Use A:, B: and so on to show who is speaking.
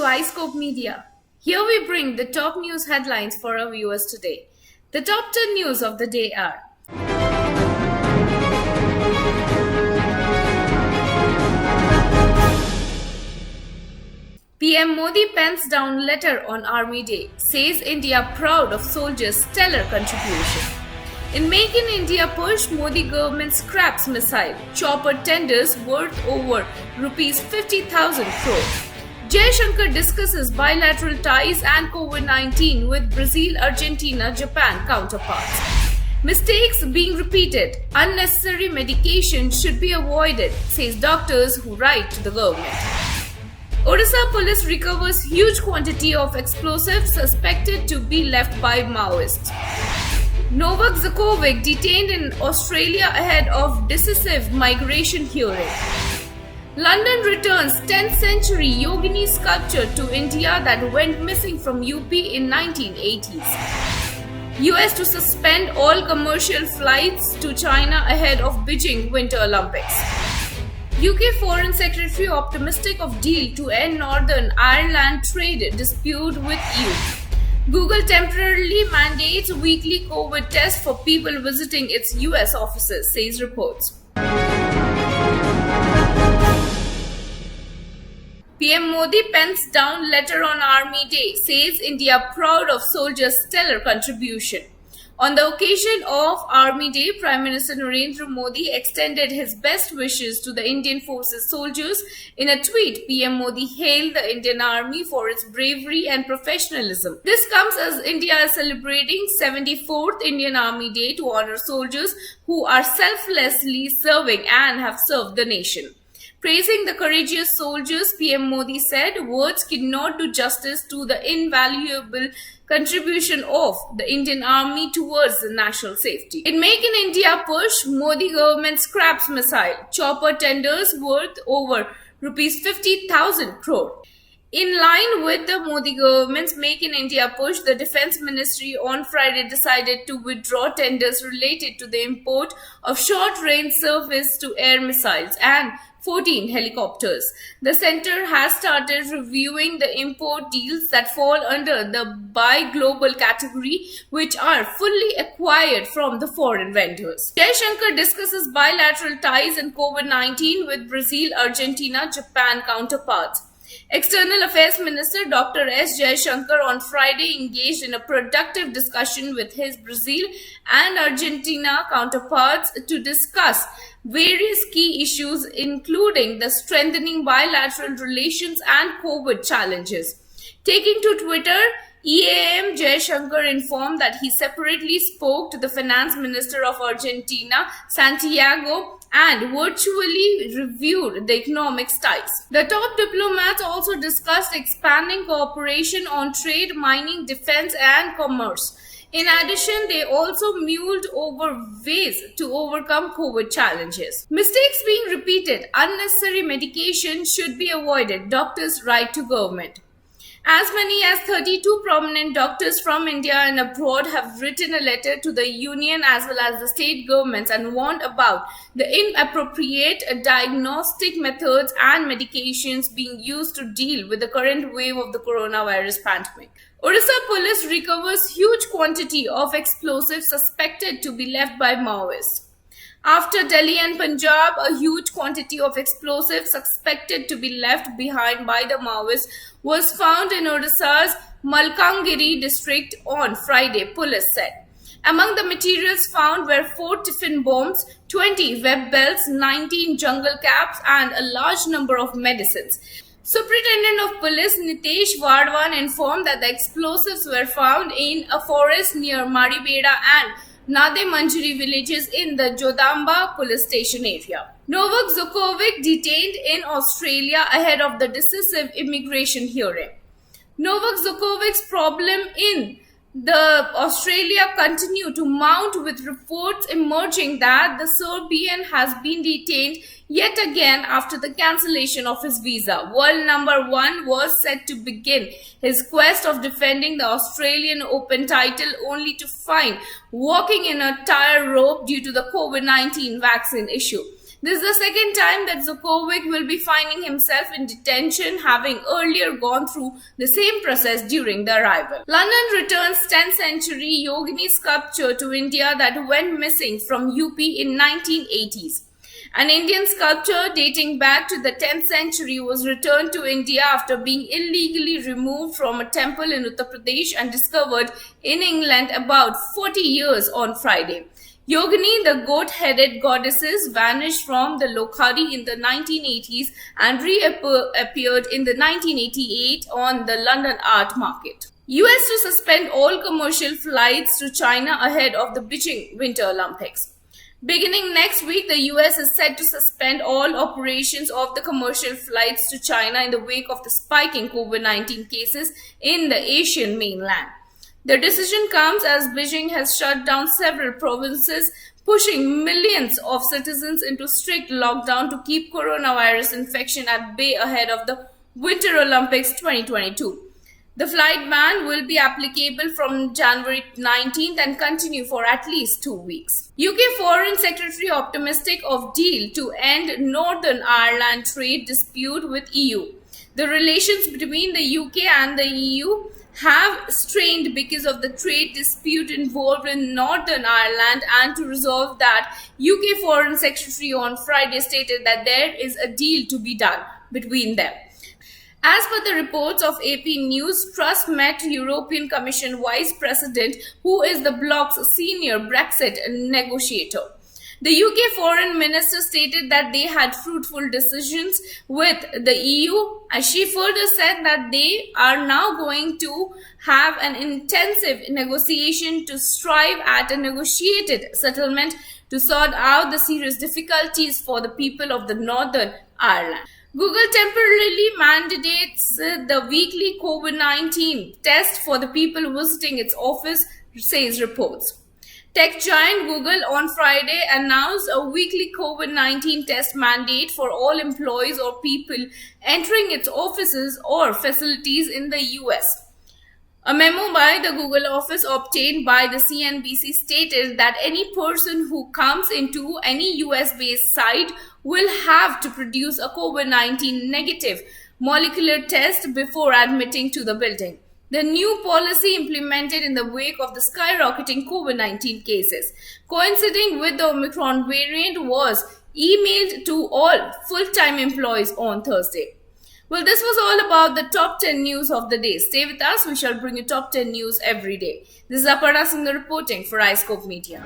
A: Wiscope Media. Here we bring the top news headlines for our viewers today. The top 10 news of the day are: PM Modi pens down letter on Army Day, says India proud of soldiers' stellar contribution. In Make in India push, Modi government scraps missile, chopper tenders worth over rupees 50,000 crore. Jaishankar discusses bilateral ties and COVID-19 with Brazil, Argentina, Japan counterparts. Mistakes being repeated. Unnecessary medication should be avoided, says doctors who write to the government. Odisha police recovers huge quantity of explosives suspected to be left by Maoists. Novak Djokovic detained in Australia ahead of decisive migration hearing. London returns 10th century Yogini sculpture to India that went missing from UP in 1980s. US to suspend all commercial flights to China ahead of Beijing Winter Olympics. UK Foreign Secretary optimistic of deal to end Northern Ireland trade dispute with EU. Google temporarily mandates weekly COVID tests for people visiting its US offices, says reports. PM Modi pens down letter on Army Day, says India proud of soldiers' stellar contribution. On the occasion of Army Day, Prime Minister Narendra Modi extended his best wishes to the Indian Forces soldiers. In a tweet, PM Modi hailed the Indian Army for its bravery and professionalism. This comes as India is celebrating 74th Indian Army Day to honor soldiers who are selflessly serving and have served the nation. Praising the courageous soldiers, PM Modi said, words cannot do justice to the invaluable contribution of the Indian Army towards the national safety. In Make in India push, Modi government scraps missile, chopper tenders worth over rupees 50,000 crore. In line with the Modi government's Make in India push, the Defence Ministry on Friday decided to withdraw tenders related to the import of short-range surface-to-air missiles and 14 helicopters. The centre has started reviewing the import deals that fall under the Buy Global category, which are fully acquired from the foreign vendors. Jaishankar discusses bilateral ties and COVID-19 with Brazil, Argentina, Japan counterparts. External Affairs Minister Dr. S. Jaishankar on Friday engaged in a productive discussion with his Brazil and Argentina counterparts to discuss various key issues, including the strengthening bilateral relations and COVID challenges. Taking to Twitter, EAM Jaishankar informed that he separately spoke to the Finance Minister of Argentina, Santiago, and virtually reviewed the economic ties. The top diplomats also discussed expanding cooperation on trade, mining, defense, and commerce. In addition, they also mulled over ways to overcome COVID challenges. Mistakes being repeated. Unnecessary medication should be avoided, doctors write to government. As many as 32 prominent doctors from India and abroad have written a letter to the union as well as the state governments and warned about the inappropriate diagnostic methods and medications being used to deal with the current wave of the coronavirus pandemic. Odisha police recovers huge quantity of explosives suspected to be left by Maoists. After Delhi and Punjab, a huge quantity of explosives suspected to be left behind by the Maoists was found in Odisha's Malkangiri district on Friday, police said. Among the materials found were 4 tiffin bombs, 20 web belts, 19 jungle caps, and a large number of medicines. Superintendent of Police Nitesh Wadwan informed that the explosives were found in a forest near Maribeda and Nade Manjari villages in the Jodamba police station area. Novak Djokovic detained in Australia ahead of the decisive immigration hearing. Novak Djokovic's problem in the Australia continue to mount, with reports emerging that the Serbian has been detained yet again after the cancellation of his visa. World number 1 was set to begin his quest of defending the Australian Open title, only to find walking in a tire rope due to the COVID-19 vaccine issue. This is the second time that Djokovic will be finding himself in detention, having earlier gone through the same process during the arrival. London returns 10th century Yogini sculpture to India that went missing from UP in 1980s. An Indian sculpture dating back to the 10th century was returned to India after being illegally removed from a temple in Uttar Pradesh and discovered in England about 40 years on Friday. Yogini, the goat-headed goddesses, vanished from the Lokhari in the 1980s and reappeared in the 1988 on the London art market. US to suspend all commercial flights to China ahead of the Beijing Winter Olympics. Beginning next week, the US is set to suspend all operations of the commercial flights to China in the wake of the spiking COVID-19 cases in the Asian mainland. The decision comes as Beijing has shut down several provinces, pushing millions of citizens into strict lockdown to keep coronavirus infection at bay ahead of the Winter Olympics 2022. The flight ban will be applicable from January 19th and continue for at least 2 weeks. UK Foreign Secretary optimistic of deal to end Northern Ireland trade dispute with EU. The relations between the UK and the EU have strained because of the trade dispute involved in Northern Ireland, and to resolve that, UK Foreign Secretary on Friday stated that there is a deal to be done between them. As per the reports of AP News, Truss met European Commission Vice President, who is the bloc's senior Brexit negotiator. The UK Foreign Minister stated that they had fruitful decisions with the EU, and she further said that they are now going to have an intensive negotiation to strive at a negotiated settlement to sort out the serious difficulties for the people of the Northern Ireland. Google temporarily mandates the weekly COVID-19 test for the people visiting its office, says reports. Tech giant Google on Friday announced a weekly COVID-19 test mandate for all employees or people entering its offices or facilities in the US. A memo by the Google office obtained by the CNBC stated that any person who comes into any US-based site will have to produce a COVID-19 negative molecular test before admitting to the building. The new policy implemented in the wake of the skyrocketing COVID-19 cases, coinciding with the Omicron variant, was emailed to all full-time employees on Thursday. Well, this was all about the top 10 news of the day. Stay with us. We shall bring you top 10 news every day. This is Aparna Singh reporting for iScope Media.